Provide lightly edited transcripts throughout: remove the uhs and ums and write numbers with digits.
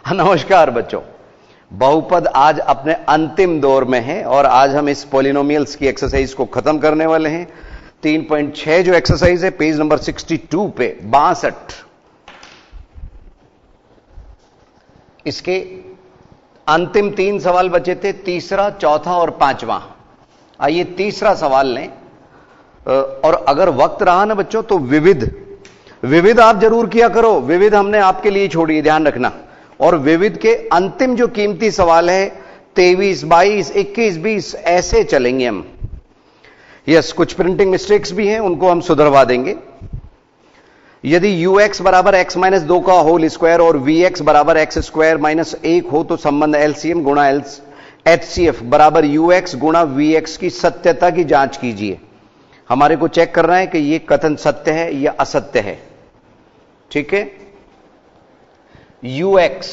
नमस्कार बच्चों, बहुपद आज अपने अंतिम दौर में है और आज हम इस पॉलिनोमियल्स की एक्सरसाइज को खत्म करने वाले हैं। 3.6 जो एक्सरसाइज है पेज नंबर 62 पे 62, इसके अंतिम 3 सवाल बचे थे, तीसरा, चौथा और पांचवा। आइए तीसरा सवाल लें। और अगर वक्त रहा ना बच्चों तो विविध आप जरूर किया करो। विविध हमने आपके लिए छोड़ी, ध्यान रखना। और विविध के अंतिम जो कीमती सवाल है 23, 22, 21, 20 ऐसे चलेंगे हम। यस, कुछ प्रिंटिंग मिस्टेक्स भी हैं, उनको हम सुधरवा देंगे। यदि ux बराबर x माइनस 2 का होल स्क्वायर और vx बराबर एक्स स्क्वायर माइनस 1 हो तो संबंध LCM गुणा HCF बराबर ux गुणा vx की सत्यता की जांच कीजिए। हमारे को चेक करना है कि यह कथन सत्य है या असत्य है। ठीक है, ux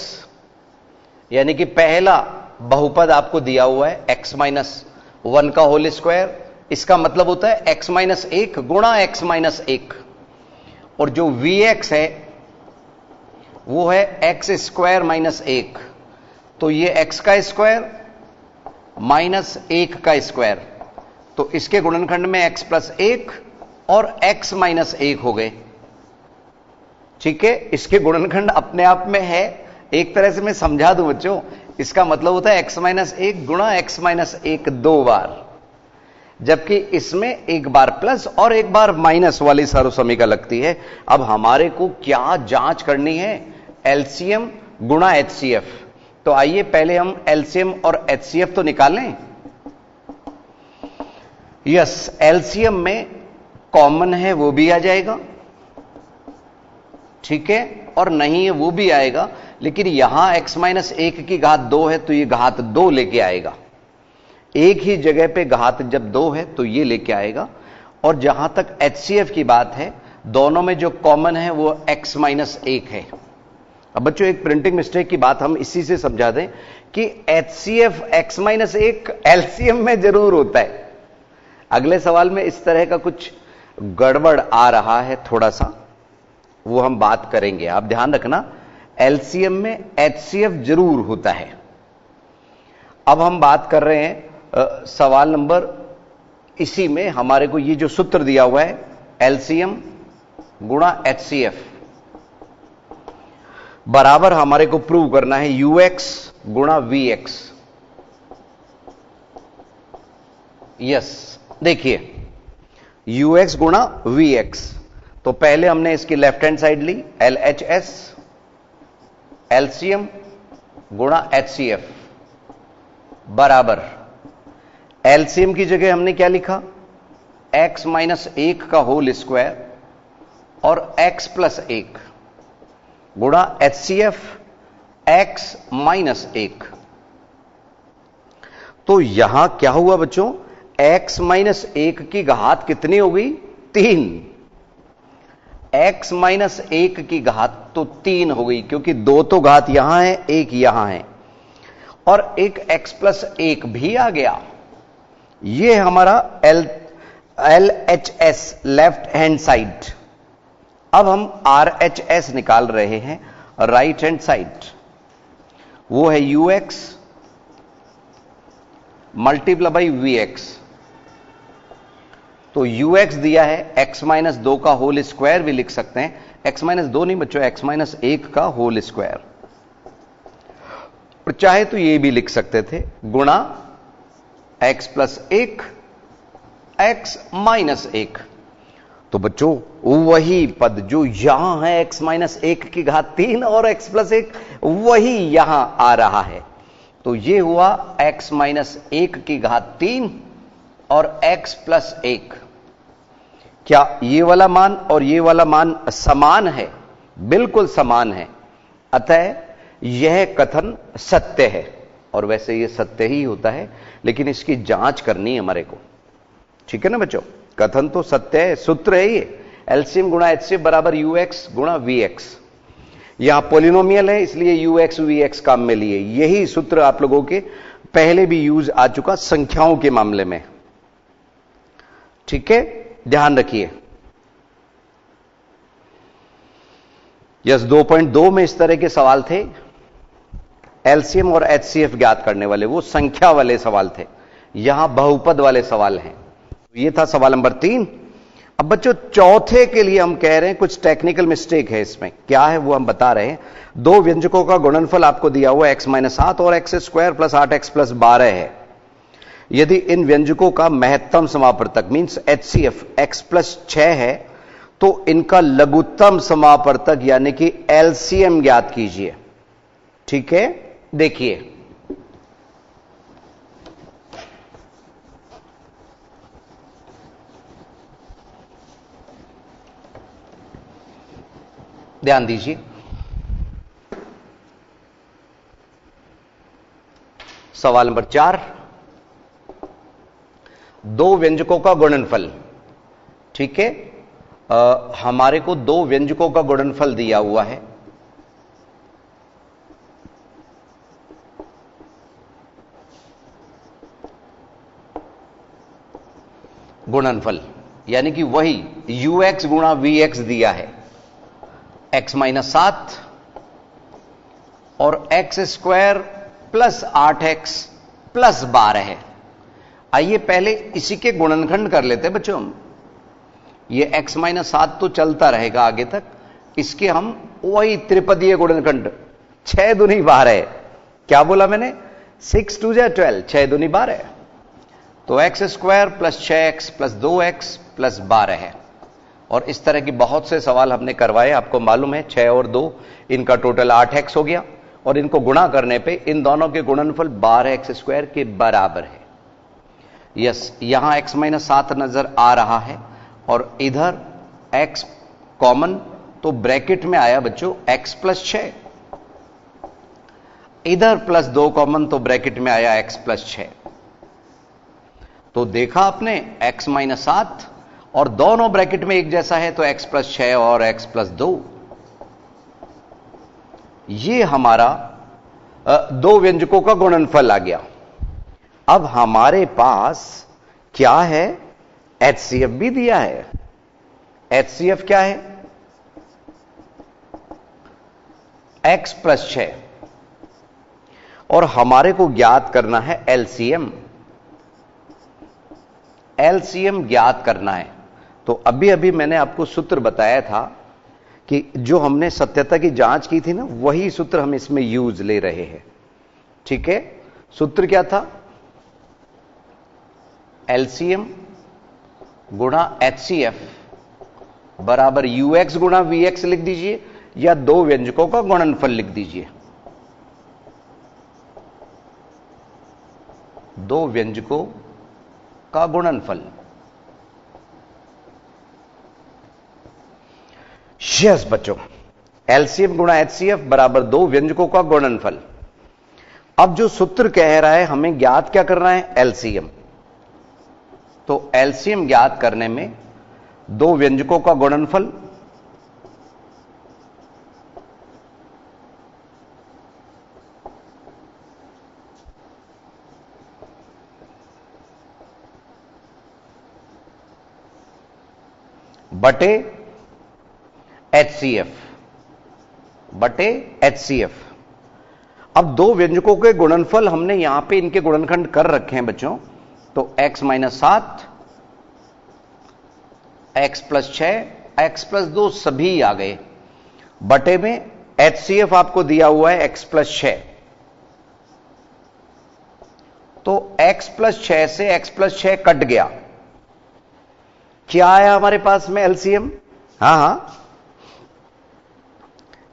यानी कि पहला बहुपद आपको दिया हुआ है x माइनस 1 का होल स्क्वायर, इसका मतलब होता है x माइनस 1 गुणा x माइनस 1, और जो vx है वो है एक्स स्क्वायर माइनस 1, तो ये x का स्क्वायर माइनस 1 का स्क्वायर, तो इसके गुणनखंड में x प्लस 1 और x माइनस 1 हो गए। ठीक है, इसके गुणनखंड अपने आप में है, एक तरह से मैं समझा दूं बच्चों, इसका मतलब होता है x माइनस 1 गुणा x माइनस 1 2 बार, जबकि इसमें एक बार प्लस और एक बार माइनस वाली सर्वसमीका लगती है। अब हमारे को क्या जांच करनी है? एलसीएम गुणा एचसीएफ। तो आइए पहले हम एलसीएम और एचसीएफ तो निकालें। यस, एलसीएम में कॉमन है वो भी आ जाएगा, ठीक है, और नहीं है वो भी आएगा, लेकिन यहां x माइनस 1 की घात 2 है तो ये घात 2 लेके आएगा। एक ही जगह पे घात जब 2 है तो ये लेके आएगा। और जहां तक HCF की बात है, दोनों में जो कॉमन है वो x माइनस 1 है। अब बच्चों एक प्रिंटिंग मिस्टेक की बात हम इसी से समझा दें कि HCF x माइनस 1 LCM में जरूर होता है। अगले सवाल में इस तरह का कुछ गड़बड़ आ रहा है थोड़ा सा, वो हम बात करेंगे, आप ध्यान रखना। LCM में HCF जरूर होता है। अब हम बात कर रहे हैं सवाल नंबर, इसी में हमारे को ये जो सूत्र दिया हुआ है LCM गुणा HCF बराबर हमारे को प्रूव करना है UX गुणा VX। यस, देखिए UX गुणा VX, तो पहले हमने इसकी लेफ्ट हैंड साइड ली LHS LCM गुणा HCF बराबर एलसीएम की जगह हमने क्या लिखा? x माइनस 1 का होल स्क्वायर और x प्लस 1 गुणा HCF x माइनस 1। तो यहां क्या हुआ बच्चों? x माइनस 1 की घात कितनी हो गई? 3। x माइनस 1 की घात तो 3 हो गई, क्योंकि 2 तो घात यहां है, 1 यहां है, और एक x प्लस 1 भी आ गया। ये हमारा LHS लेफ्ट हैंड साइड। अब हम RHS निकाल रहे हैं राइट हैंड साइड, वो है UX मल्टीप्लाई बाई VX। तो UX दिया है x माइनस 2 का होल स्क्वायर भी लिख सकते हैं, x माइनस 2 नहीं बच्चों, x माइनस 1 का होल स्क्वायर, और चाहे तो ये भी लिख सकते थे गुणा x प्लस 1 x माइनस 1। तो बच्चों वही पद जो यहां है x माइनस 1 की घात 3 और x प्लस 1, वही यहां आ रहा है। तो ये हुआ x माइनस 1 की घात 3 और x प्लस 1। क्या ये वाला मान और ये वाला मान समान है? बिल्कुल समान है, अतः यह कथन सत्य है। और वैसे ये सत्य ही होता है, लेकिन इसकी जांच करनी है हमारे को। ठीक है ना बच्चों, कथन तो सत्य है, सूत्र है ये एलसीएम गुणा HCF बराबर UX गुणा VX। यहां पॉलिनोमियल है इसलिए UX VX काम में लिए। यही सूत्र आप लोगों के पहले भी यूज आ चुका संख्याओं के मामले में। ठीक है, ध्यान रखिए। यस, 2.2 में इस तरह के सवाल थे। एलसीएम और एचसीएफ ज्ञात करने वाले, वो संख्या वाले सवाल थे, यहां बहुपद वाले सवाल हैं। ये था सवाल नंबर 3। अब बच्चों चौथे के लिए हम कह रहे हैं कुछ टेक्निकल मिस्टेक है इसमें, क्या है वो हम बता रहे हैं। दो व्यंजकों का गुणनफल आपको दिया हुआ x-7 और x² प्लस 8x प्लस 12 है। यदि इन व्यंजकों का महत्तम समापवर्तक मींस HCF x+6 है तो इनका लघुत्तम समापवर्तक यानी कि LCM ज्ञात कीजिए। ठीक है, देखिए ध्यान दीजिए, सवाल नंबर 4, दो व्यंजकों का गुणनफल। ठीक है, हमारे को दो व्यंजकों का गुणनफल दिया हुआ है। गुणनफल यानी कि वही ux गुणा vx दिया है, x-7 और x² प्लस 8x प्लस 12 है। आइए पहले इसी के गुणनखंड कर लेते हैं बच्चों। ये x-7 तो चलता रहेगा आगे तक, इसके हम वही त्रिपदीय गुणनखंड 6 दूनी 12। क्या बोला मैंने? 6 2 12, 6 दूनी 12। तो x² plus 6x plus 2x plus 12 है। और इस तरह की बहुत से सवाल हमने करवाए, आपको मालूम है 6 और 2 इनका टोटल 8x हो गया, और इनको गुणा करने पे इन दोनों के गुणनफल 12x² के बराबर है। यस, यहां x-7 नजर आ रहा है और इधर x कॉमन, तो ब्रैकेट में आया बच्चों x+6, इधर प्लस 2 कॉमन, तो ब्रैकेट में आया x+6। तो देखा आपने x-7 और दोनों ब्रैकेट में एक जैसा है, तो x+6 और x+2, ये हमारा दो व्यंजकों का गुणनफल आ गया। अब हमारे पास क्या है? HCF भी दिया है। HCF क्या है? x+6, और हमारे को ज्ञात करना है LCM। LCM ज्ञात करना है। तो अभी अभी मैंने आपको सूत्र बताया था कि जो हमने सत्यता की जांच की थी ना, वही सूत्र हम इसमें यूज ले रहे हैं। ठीक है, सूत्र क्या था? LCM गुणा HCF बराबर UX गुणा VX लिख दीजिए, या दो व्यंजकों का गुणनफल लिख दीजिए। दो व्यंजकों का गुणनफल। यस बच्चों, LCM गुणा HCF बराबर दो व्यंजकों का गुणनफल। अब जो सूत्र कह रहा है हमें ज्ञात क्या करना है? LCM। तो LCM ज्ञात करने में दो व्यंजकों का गुणनफल बटे HCF। अब दो व्यंजकों के गुणनफल हमने यहां पे इनके गुणनखंड कर रखे हैं बच्चों। तो x-7, x+6, x+2 सभी आ गए, बटे में HCF आपको दिया हुआ है x+6। तो x+6 से x+6 कट गया, क्या आया हमारे पास में LCM? हां,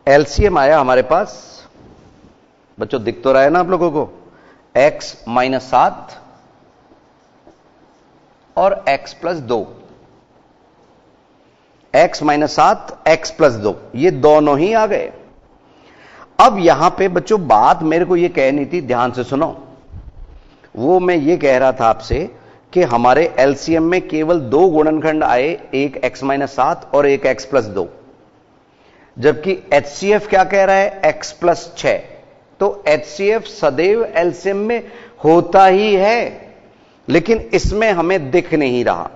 LCM आया हमारे पास बच्चों, दिख तो रहा है ना आप लोगों को, x-7 और x+2। x-7 x+2 ये दोनों ही आ गए। अब यहां पे बच्चों बात मेरे को ये कहनी थी, ध्यान से सुनो। वो मैं ये कह रहा था आपसे कि हमारे LCM में केवल दो गुणनखंड आए, एक x-7 और एक x+2, जबकि HCF क्या कह रहा है? x+6। तो HCF सदैव LCM में होता ही है, लेकिन इसमें हमें दिख नहीं रहा।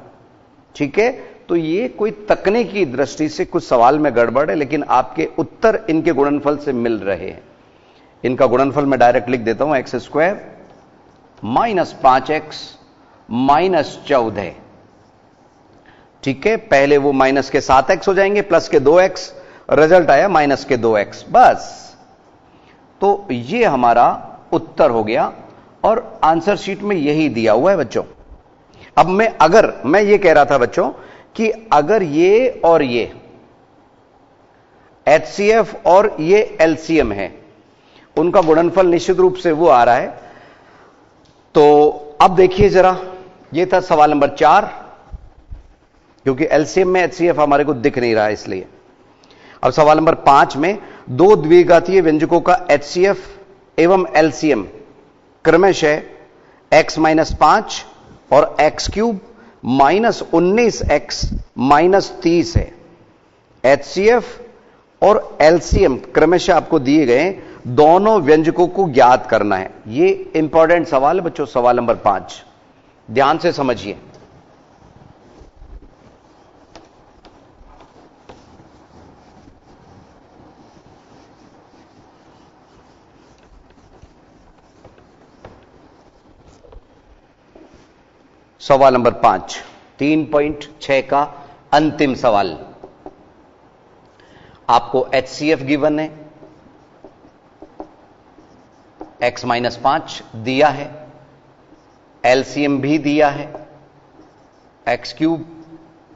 ठीक है, तो ये कोई तकनीकी दृष्टि से कुछ सवाल में गड़बड़ है, लेकिन आपके उत्तर इनके गुणनफल से मिल रहे हैं। इनका गुणनफल मैं डायरेक्ट लिख देता हूं, x square minus 5x minus 14। ठीक है, पहले वो माइनस के 7x हो जाएंगे, प्लस के 2x, रिजल्ट आया माइनस के 2x, बस। तो ये हमारा उत्तर हो गया और आंसर शीट में यही दिया हुआ है बच्चों। अब मैं ये कह रहा था बच्चों कि अगर ये और ये HCF और ये LCM है, उनका गुणनफल निश्चित रूप से वो आ रहा है। तो अब देखिए जरा, ये था सवाल नंबर 4, क्योंकि LCM में HCF हमारे को दिख नहीं रहा है इसलिए। अब सवाल नंबर 5 में दो द्विघातीय व्यंजकों का HCF एवं LCM क्रमशः x माइनस 5 और x cube minus 19x minus 30 है। HCF और LCM क्रमशः आपको दिए गए, दोनों व्यंजकों को ज्ञात करना है। ये इंपॉर्टेंट सवाल है बच्चों, सवाल नंबर 5, ध्यान से समझिए। सवाल नंबर 5, 3.6 का अंतिम सवाल। आपको HCF गिवन है, x माइनस 5 दिया है, LCM भी दिया है, x cube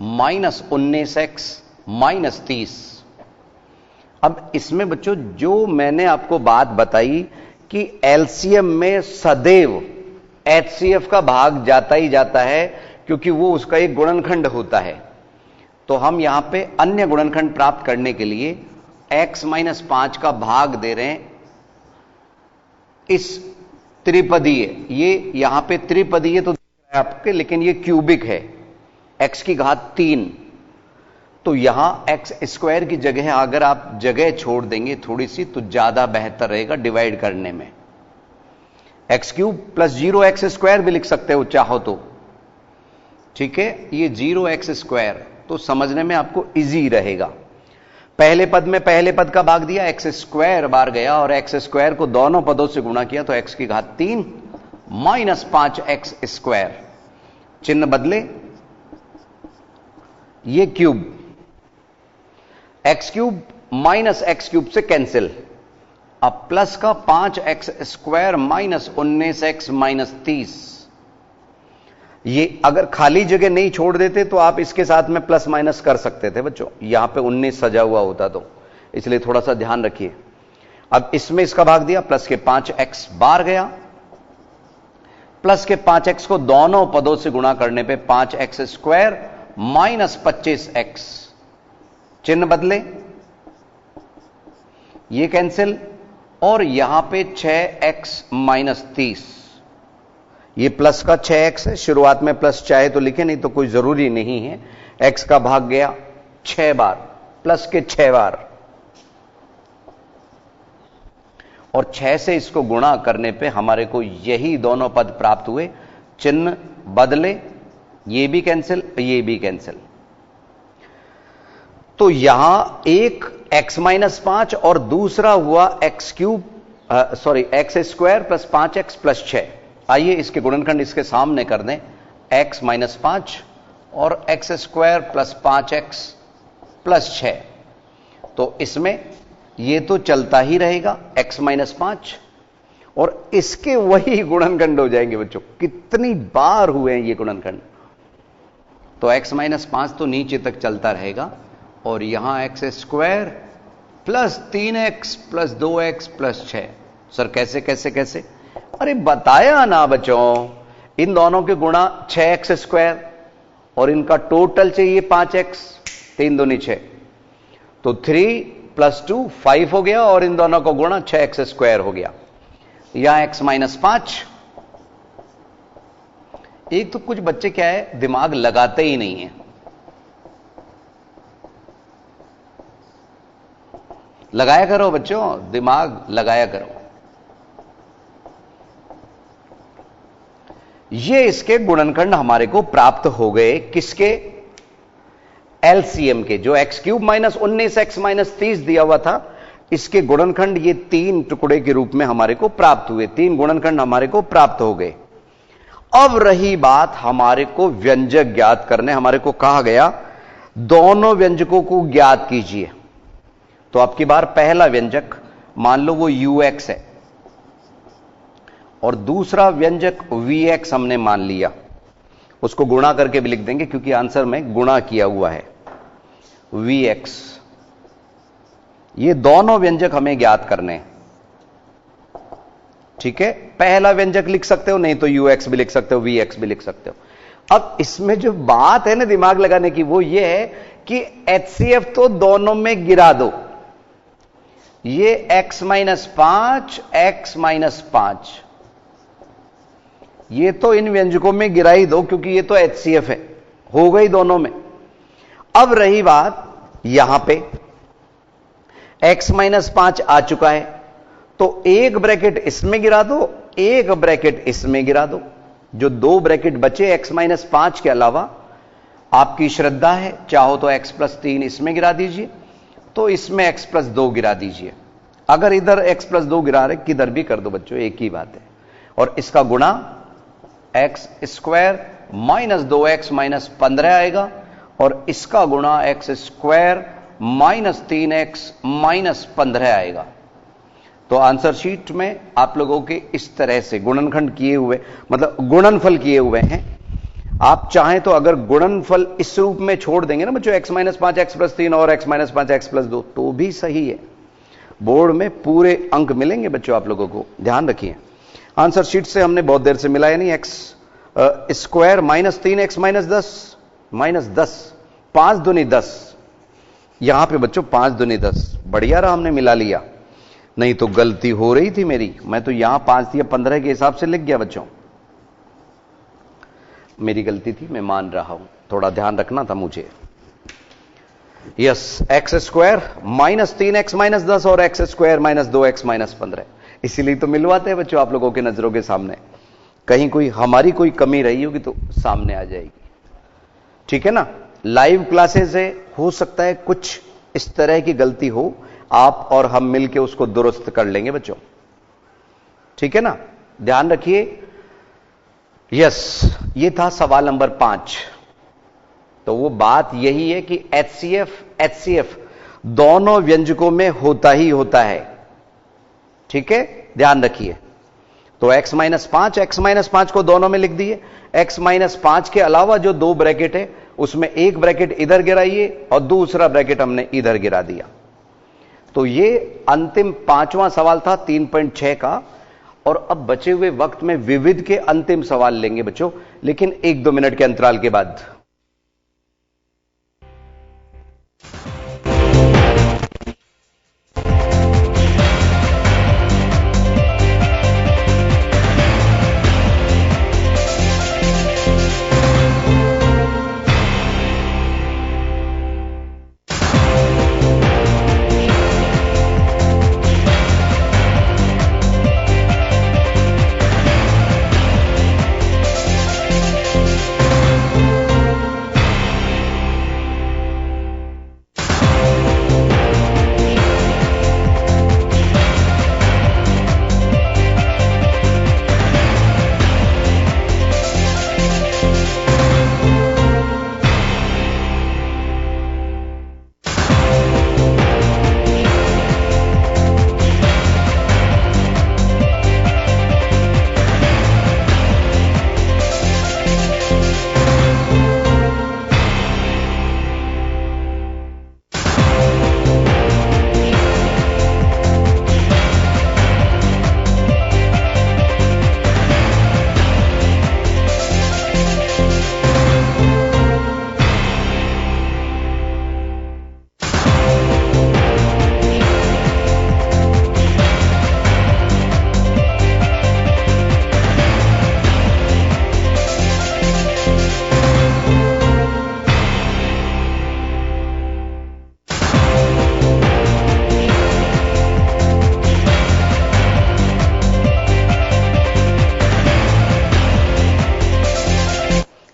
minus 19x minus 30। अब इसमें बच्चों जो मैंने आपको बात बताई कि LCM में सदैव HCF का भाग जाता ही जाता है, क्योंकि वो उसका एक गुणनखंड होता है। तो हम यहां पे अन्य गुणनखंड प्राप्त करने के लिए x माइनस 5 का भाग दे रहे हैं इस त्रिपदीय। ये यहां पे त्रिपदीय तो दिख रहा है आपके, लेकिन ये क्यूबिक है, x की घात 3। तो यहां x स्क्वायर की जगह अगर आप जगह छोड़ देंगे थोड़ी सी, तो ज्यादा बेहतर रहेगा डिवाइड करने में। x cube plus 0x square भी लिख सकते हो चाहो तो, ठीक है। ये 0x स्क्वायर तो समझने में आपको इजी रहेगा। पहले पद में पहले पद का भाग दिया, x स्क्वायर बार गया और x स्क्वायर को दोनों पदों से गुणा किया, तो x की घात 3 माइनस 5x स्क्वायर, चिन्ह बदले, ये cube, x cube minus x cube से कैंसिल। अब प्लस का 5x square minus 19x minus 30। ये अगर खाली जगह नहीं छोड़ देते तो आप इसके साथ में प्लस माइनस कर सकते थे बच्चों, यहां पे 19 सजा हुआ होता, तो इसलिए थोड़ा सा ध्यान रखिए। अब इसमें इसका भाग दिया, प्लस के 5x बार गया, प्लस के 5x को दोनों पदों से गुणा करने पे 5x स्क्वायर माइनस 25x, चिन्ह बदले, ये कैंसिल, और यहां पे 6x माइनस 30। ये प्लस का 6x है, शुरुआत में प्लस चाहे तो लिखे, नहीं तो कोई जरूरी नहीं है। x का भाग गया 6 बार, प्लस के 6 बार, और 6 से इसको गुणा करने पे हमारे को यही दोनों पद प्राप्त हुए, चिन्ह बदले, ये भी कैंसिल, ये भी कैंसिल। तो यहां एक x माइनस 5 और दूसरा हुआ x cube, sorry x square plus 5x plus 6। आइए इसके गुणनखंड इसके सामने कर दें, x माइनस 5 और x square plus 5x plus 6। तो इसमें ये तो चलता ही रहेगा x माइनस 5, और इसके वही गुणनखंड हो जाएंगे बच्चों। कितनी बार हुए हैं ये गुणनखंड? तो x माइनस 5 तो नीचे तक चलता रहेगा, और यहां x square plus 3x plus 2x plus 6। Sir कैसे कैसे कैसे? अरे बताया ना बच्चों, इन दोनों के गुणा 6x स्क्वायर और इनका टोटल चाहिए 5x, 3 दूनी 6, तो 3 प्लस 2 5 हो गया, और इन दोनों को गुणा 6x स्क्वायर हो गया। यहां x माइनस 5। एक तो कुछ बच्चे क्या है, दिमाग लगाते ही नहीं है। लगाया करो बच्चों, दिमाग लगाया करो। ये इसके गुणनखंड हमारे को प्राप्त हो गए, किसके? एलसीएम के, जो x cube minus 19x minus 30 दिया हुआ था, इसके गुणनखंड ये 3 टुकड़े के रूप में हमारे को प्राप्त हुए, 3 गुणनखंड हमारे को प्राप्त हो गए। अब रही बात हमारे को व्यंजक ज्ञात करने। हमारे को कहा गया दोनों व्यंजकों को ज्ञात कीजिए। तो आपकी बार पहला व्यंजक मान लो वो ux है और दूसरा व्यंजक vx हमने मान लिया, उसको गुणा करके भी लिख देंगे क्योंकि आंसर में गुणा किया हुआ है vx। ये दोनों व्यंजक हमें ज्ञात करने हैं, ठीक है। पहला व्यंजक लिख सकते हो, नहीं तो ux भी लिख सकते हो, vx भी लिख सकते हो। अब इसमें जो बात है ना दिमाग लगाने की, वो ये है कि HCF तो दोनों में गिरा दो। ये x -5 x -5 ये तो इन व्यंजकों में गिरा ही दो क्योंकि ये तो HCF है, हो गई दोनों में। अब रही बात यहां पे x -5 आ चुका है, तो एक ब्रैकेट इसमें गिरा दो, एक ब्रैकेट इसमें गिरा दो। जो 2 ब्रैकेट बचे x -5 के अलावा, आपकी श्रद्धा है, चाहो तो x +3 इसमें गिरा दीजिए, तो इसमें x +2 गिरा दीजिए। अगर इधर x +2 गिरा रहे, किधर भी कर दो बच्चों, एक ही बात है। और इसका गुणा x² -2x -15 आएगा और इसका गुणा x² -3x -15 आएगा। तो आंसर शीट में आप लोगों के इस तरह से गुणनखंड किए हुए, मतलब गुणनफल किए हुए हैं। आप चाहें तो अगर गुणनफल इस रूप में छोड़ देंगे ना बच्चों, x -5 x +3 और x -5 x +2, तो भी सही है। बोर्ड में पूरे अंक मिलेंगे बच्चों, आप लोगों को ध्यान रखिए। आंसर शीट से हमने बहुत देर से मिलाया नहीं। x² -3x -10 5 दूनी 10, यहां पे बच्चों 5 दूनी 10, बढ़िया रहा, हमने मिला लिया। नहीं तो गलती हो रही थी मेरी, मैं तो यहां 5 या 15 के हिसाब से लिख गया बच्चों, मेरी गलती थी, मैं मान रहा हूं, थोड़ा ध्यान रखना था मुझे। यस, x² -3x -10 और x² -2x -15, इसीलिए तो मिलवाते हैं बच्चों आप लोगों के नजरों के सामने। कहीं कोई हमारी कोई कमी रही होगी तो सामने आ जाएगी, ठीक है ना। लाइव क्लासेस है, हो सकता है कुछ इस तरह की गलती हो, आप और हम मिलके उसको दुरुस्त कर लेंगे बच्चों, ठीक है ना, ध्यान रखिए। यस, ये था सवाल नंबर 5। तो वो बात यही है कि HCF दोनों व्यंजकों में होता ही होता है, ठीक है, ध्यान रखिए। तो x -5 को दोनों में लिख दिए। x -5 के अलावा जो 2 ब्रैकेट है, उसमें एक ब्रैकेट इधर गिराइए और दूसरा ब्रैकेट हमने इधर गिरा दिया। तो ये अंतिम 5वां सवाल था 3.6 का। और अब बचे हुए वक्त में विविध के अंतिम सवाल लेंगे बच्चों, लेकिन 1-2 मिनट के अंतराल के बाद।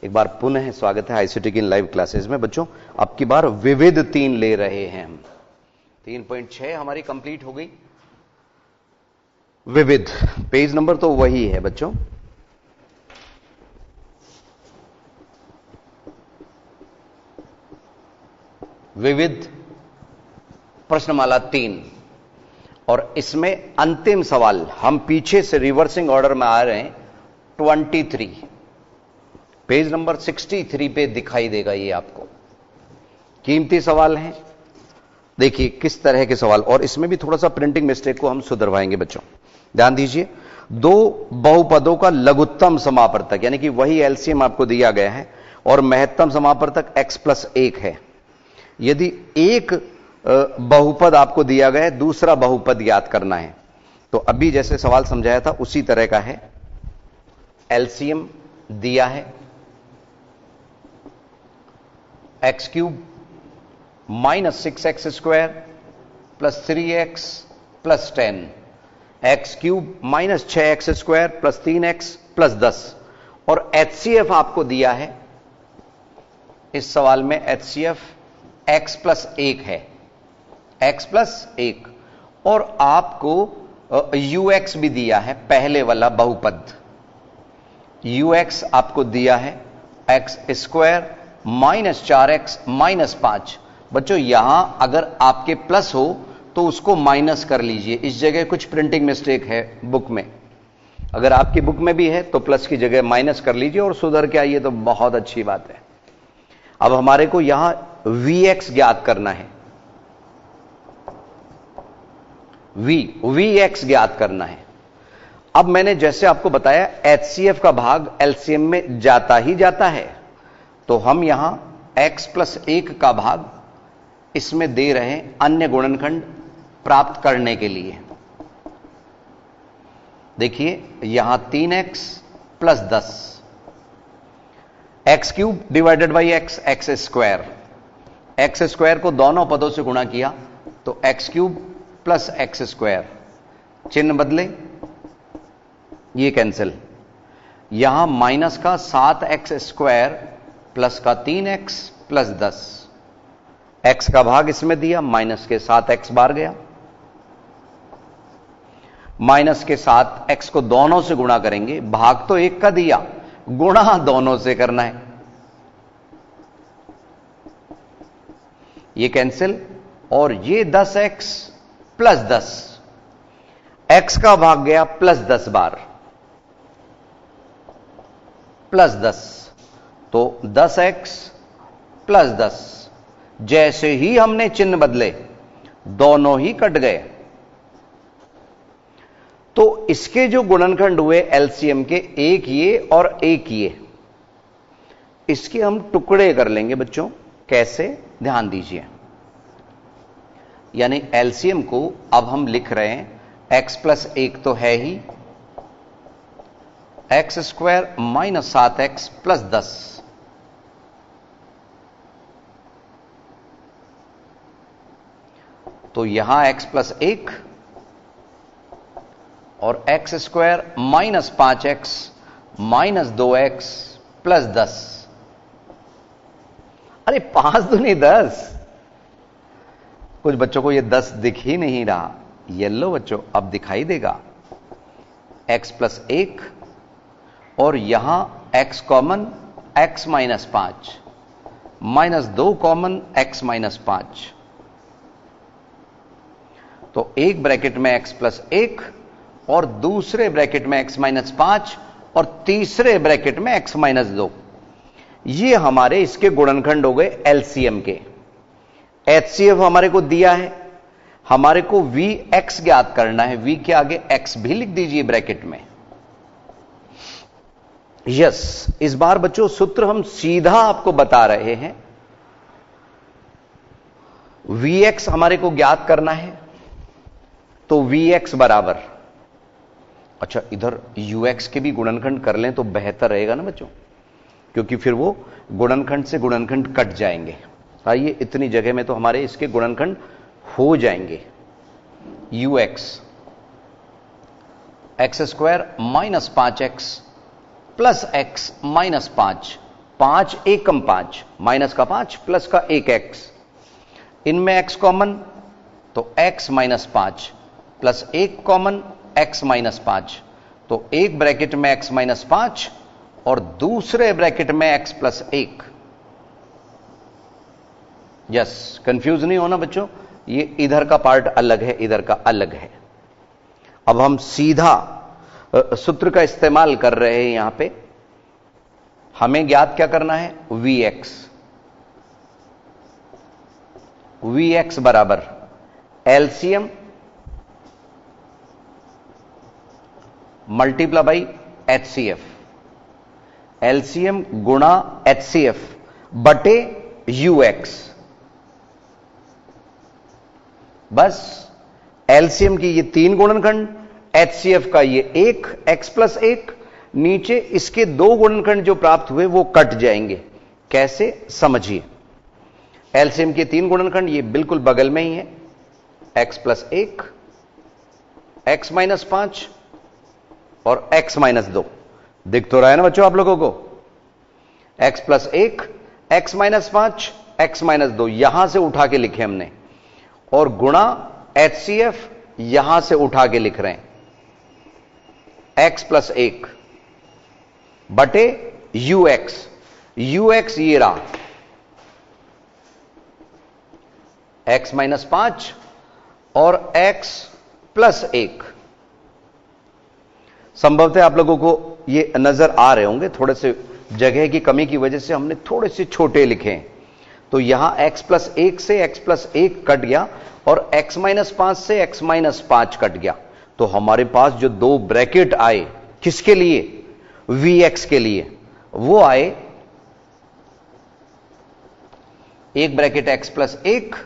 एक बार पुनः स्वागत है आईसीटी की लाइव क्लासेस में बच्चों। अब की बार विविध 3 ले रहे हैं हम, 3.6 हमारी कंप्लीट हो गई। विविध पेज नंबर तो वही है बच्चों, विविध प्रश्नमाला 3, और इसमें अंतिम सवाल, हम पीछे से रिवर्सिंग ऑर्डर में आ रहे हैं। 23 पेज नंबर 63 पे दिखाई देगा ये आपको। कीमती सवाल हैं, देखिए किस तरह के सवाल, और इसमें भी थोड़ा सा प्रिंटिंग मिस्टेक को हम सुधरवाएंगे बच्चों, ध्यान दीजिए। दो बहुपदों का लघुत्तम समापवर्तक, यानी कि वही एलसीएम आपको दिया गया है, और महत्तम समापवर्तक x+1 है। यदि एक बहुपद आपको दिया गया है, दूसरा बहुपद ज्ञात करना है, तो अभी जैसे सवाल समझाया था उसी तरह का है। एलसीएम दिया है x³ -6x² + 3x + 10, x³ -6x² + 3x + 10, और HCF आपको दिया है इस सवाल में। HCF x+1 है, x+1, और आपको UX भी दिया है, पहले वाला बहुपद UX आपको दिया है x² -4x -5। बच्चों यहां अगर आपके प्लस हो तो उसको माइनस कर लीजिए, इस जगह कुछ प्रिंटिंग मिस्टेक है बुक में, अगर आपकी बुक में भी है तो प्लस की जगह माइनस कर लीजिए और सुधर के आइए तो बहुत अच्छी बात है। अब हमारे को यहां Vx ज्ञात करना है, Vx ज्ञात करना है। अब मैंने जैसे आपको बताया HCF का भाग LCM में जाता ही जाता है, तो हम यहां x+1 का भाग इसमें दे रहे हैं अन्य गुणनखंड प्राप्त करने के लिए। देखिए यहां 3x + 10, x³ / x, x² को दोनों पदों से गुणा किया तो x³ + x², चिन्ह बदले, ये कैंसिल। यहां माइनस का 7x² प्लस का 3x + 10, x का भाग इसमें दिया, माइनस के 7x बाहर गया, माइनस के 7x को दोनों से गुणा करेंगे, भाग तो एक का दिया, गुणा दोनों से करना है, ये कैंसिल, और ये 10x + 10, x का भाग गया +10 बार, +10, तो 10x + 10, जैसे ही हमने चिन्ह बदले दोनों ही कट गए। तो इसके जो गुणनखंड हुए एलसीएम के, एक ये और एक ये, इसके हम टुकड़े कर लेंगे बच्चों। कैसे, ध्यान दीजिए। यानी एलसीएम को अब हम लिख रहे हैं x+1 तो है ही, x² - 7x + 10, तो यहां x+1 और x² - 5x - 2x + 10, अरे 5 दूनी 10, कुछ बच्चों को ये 10 दिख ही नहीं रहा, येलो बच्चों अब दिखाई देगा। x+1 और यहां x common, x - 5 -2 common, x - 5, तो एक ब्रैकेट में x+1 और दूसरे ब्रैकेट में x - 5 और तीसरे ब्रैकेट में x - 2, ये हमारे इसके गुणनखंड हो गए एलसीएम के। HCF हमारे को दिया है, हमारे को Vx ज्ञात करना है, V के आगे x भी लिख दीजिए ब्रैकेट में। यस, इस बार बच्चों सूत्र हम सीधा आपको बता रहे हैं। Vx हमारे को ज्ञात करना है, तो Vx बराबर, अच्छा इधर Ux के भी गुणनखंड कर लें तो बेहतर रहेगा ना बच्चों, क्योंकि फिर वो गुणनखंड से गुणनखंड कट जाएंगे। आइए इतनी जगह में तो हमारे इसके गुणनखंड हो जाएंगे। Ux x² - 5x + x - 5, 5 एकम 5, माइनस का 5 प्लस का 1x, इनमें x कॉमन तो x minus 5 plus 1 common x minus 5, तो एक ब्रैकेट में x माइनस 5 और दूसरे ब्रैकेट में x प्लस 1। यस, कंफ्यूज नहीं होना बच्चों, ये इधर का पार्ट अलग है, इधर का अलग है। अब हम सीधा सूत्र का इस्तेमाल कर रहे हैं। यहां पे हमें ज्ञात क्या करना है, Vx बराबर LCM multiply by HCF, LCM गुणा एचसीएफ बटे यूएक्स। बस एलसीएम की ये 3 गुणनखंड, एचसीएफ का ये 1 x प्लस 1, नीचे इसके 2 गुणनखंड जो प्राप्त हुए वो कट जाएंगे। कैसे, समझिए। एलसीएम के 3 गुणनखंड ये बिल्कुल बगल में ही है, x प्लस 1, x माइनस 5 और x माइनस 2। दिख तो रहा है ना बच्चों आप लोगों को, x plus 1, x minus 5, x minus 2 यहां से उठा के लिखे हमने, और गुणा एचसीएफ यहां से उठा के लिख रहे हैं, x प्लस 1 बटे यूएक्स। यूएक्स ये रहा x माइनस 5 और x प्लस 1। संभवतः आप लोगों को ये नजर आ रहे होंगे, थोड़े से जगह की कमी की वजह से हमने थोड़े से छोटे लिखे हैं। तो यहां x प्लस 1 से x प्लस 1 कट गया और x माइनस 5 से x माइनस 5 कट गया। तो हमारे पास जो 2 ब्रैकेट आए किसके लिए, Vx के लिए, वो आए एक ब्रैकेट x प्लस 1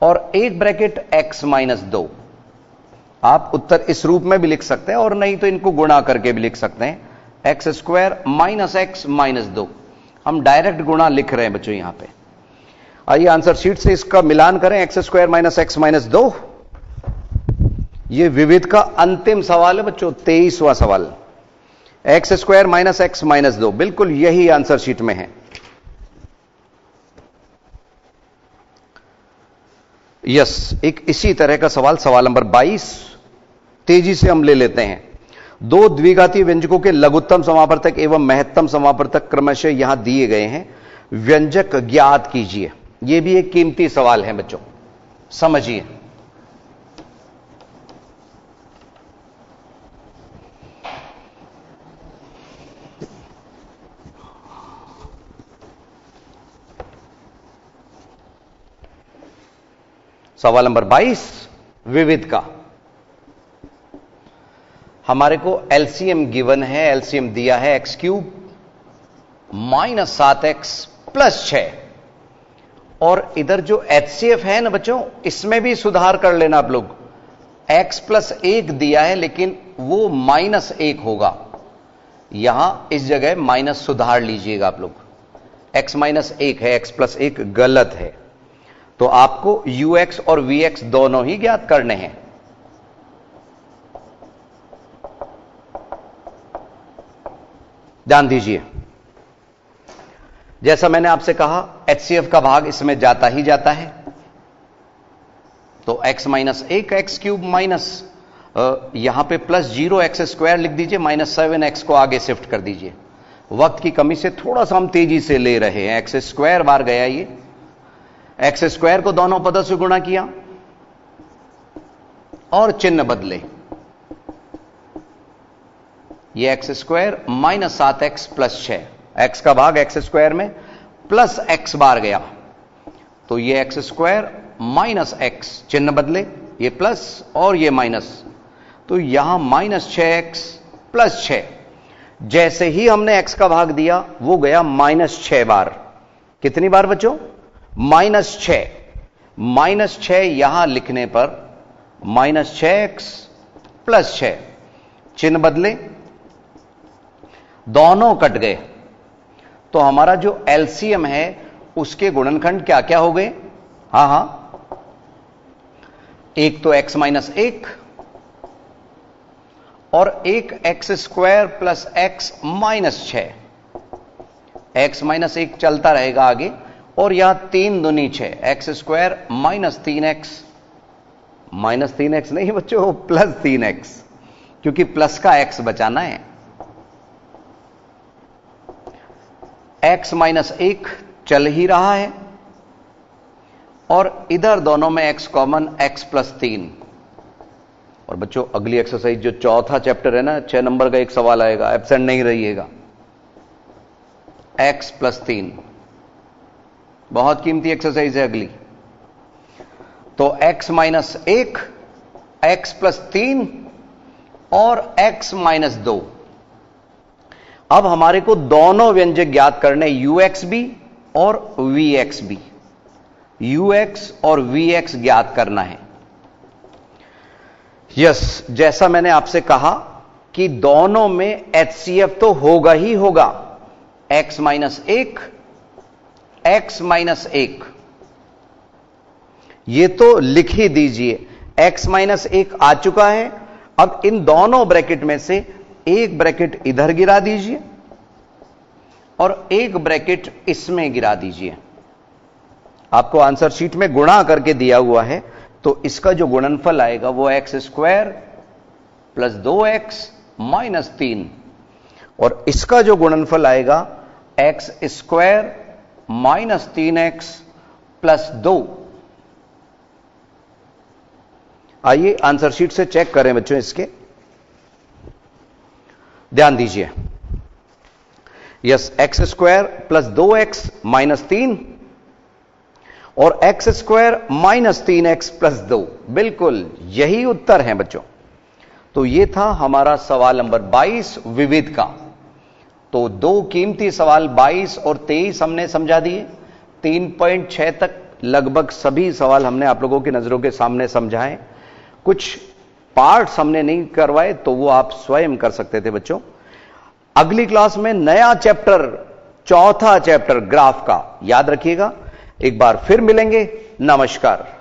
और एक ब्रैकेट x माइनस 2। आप उत्तर इस रूप में भी लिख सकते हैं और नहीं तो इनको गुणा करके भी लिख सकते हैं, x square minus x minus 2। हम डायरेक्ट गुणा लिख रहे हैं बच्चों यहां पे। आइए आंसर शीट से इसका मिलान करें, x square minus x minus 2। यह विविध का अंतिम सवाल है बच्चों, 23वां सवाल। X square minus x minus 2, बिल्कुल यही आंसर शीट में है। यस, एक इसी तरह का सवाल, सवाल नंबर 22 तेजी से हम ले लेते हैं। 2 द्विघातीय व्यंजकों के लघुत्तम समापवर्तक एवं महत्तम समापवर्तक क्रमशः यहां दिए गए हैं, व्यंजक ज्ञात कीजिए। यह भी एक कीमती सवाल है बच्चों, समझिए। सवाल नंबर 22 विविध का। हमारे को एलसीएम गिवन है, एलसीएम दिया है x cube minus 7x plus 6, और इधर जो एचसीएफ है ना बच्चों, इसमें भी सुधार कर लेना आप लोग। x प्लस 1 दिया है लेकिन वो माइनस 1 होगा, यहां इस जगह माइनस सुधार लीजिएगा आप लोग। x माइनस 1 है, x प्लस 1 गलत है। तो आपको ux और vx दोनों ही ज्ञात करने हैं। ध्यान दीजिए, जैसा मैंने आपसे कहा एचसीएफ का भाग इसमें जाता ही जाता है। तो x minus 1 x cube minus यहां पे प्लस 0 एक्स स्क्वायर लिख दीजिए, माइनस 7x को आगे शिफ्ट कर दीजिए। वक्त की कमी से थोड़ा सा हम तेजी से ले रहे हैं। एक्स स्क्वायर बार गया, ये एक्स स्क्वायर को दोनों पदों से गुणा किया और चिन्ह बदले। ये x square minus 7x plus 6, x का भाग एक्स स्क्वायर में प्लस x बार गया, तो ये एक्स स्क्वायर माइनस x, चिन्ह बदले, ये प्लस और ये माइनस, तो यहां माइनस 6x प्लस 6। जैसे ही हमने x का भाग दिया वो गया माइनस 6 बार। कितनी बार बच्चों? माइनस 6। माइनस 6 यहां लिखने पर माइनस 6x प्लस 6, चिन्ह बदले, दोनों कट गए। तो हमारा जो एलसीएम है उसके गुणनखंड क्या क्या हो गए? हां, एक तो x माइनस 1 और एक x square plus x minus 6। X minus 1 चलता रहेगा आगे, और यहां 3 दूनी 6, x square minus 3x, minus 3x नहीं बच्चों, प्लस 3x, क्योंकि प्लस का x बचाना है। x माइनस 1 चल ही रहा है और इधर दोनों में x कॉमन, x प्लस 3। और बच्चों अगली एक्सरसाइज जो चौथा चैप्टर है ना, 6 नंबर का एक सवाल आएगा, एब्सेंट नहीं रहिएगा। x प्लस 3 बहुत कीमती एक्सरसाइज है अगली। तो x माइनस 1, x प्लस 3 और x माइनस 2। अब हमारे को दोनों व्यंजक ज्ञात करने, ux भी और vx भी, ux और vx ज्ञात करना है। यस, जैसा मैंने आपसे कहा कि दोनों में HCF तो होगा ही होगा, x माइनस 1, x माइनस 1, ये तो लिख ही दीजिए। x माइनस 1 आ चुका है। अब इन दोनों ब्रैकेट में से एक ब्रैकेट इधर गिरा दीजिए और एक ब्रैकेट इसमें गिरा दीजिए। आपको आंसर शीट में गुणा करके दिया हुआ है, तो इसका जो गुणनफल आएगा वो x square plus 2x minus 3, और इसका जो गुणनफल आएगा x square minus 3x plus 2। आइए आंसर शीट से चेक करें बच्चों इसके, ध्यान दीजिए। Yes, x square plus 2x minus 3 और x square minus 3x plus 2, बिल्कुल यही उत्तर है बच्चों। तो ये था हमारा सवाल नंबर 22 विविध का। तो दो कीमती सवाल 22 और 23 हमने समझा दिए। 3.6 तक लगभग सभी सवाल हमने आप लोगों की नजरों के सामने समझाए। कुछ पार्ट्स हमने नहीं करवाए, तो वो आप स्वयं कर सकते थे बच्चों। अगली क्लास में नया चैप्टर, चौथा चैप्टर ग्राफ का, याद रखिएगा। एक बार फिर मिलेंगे। नमस्कार।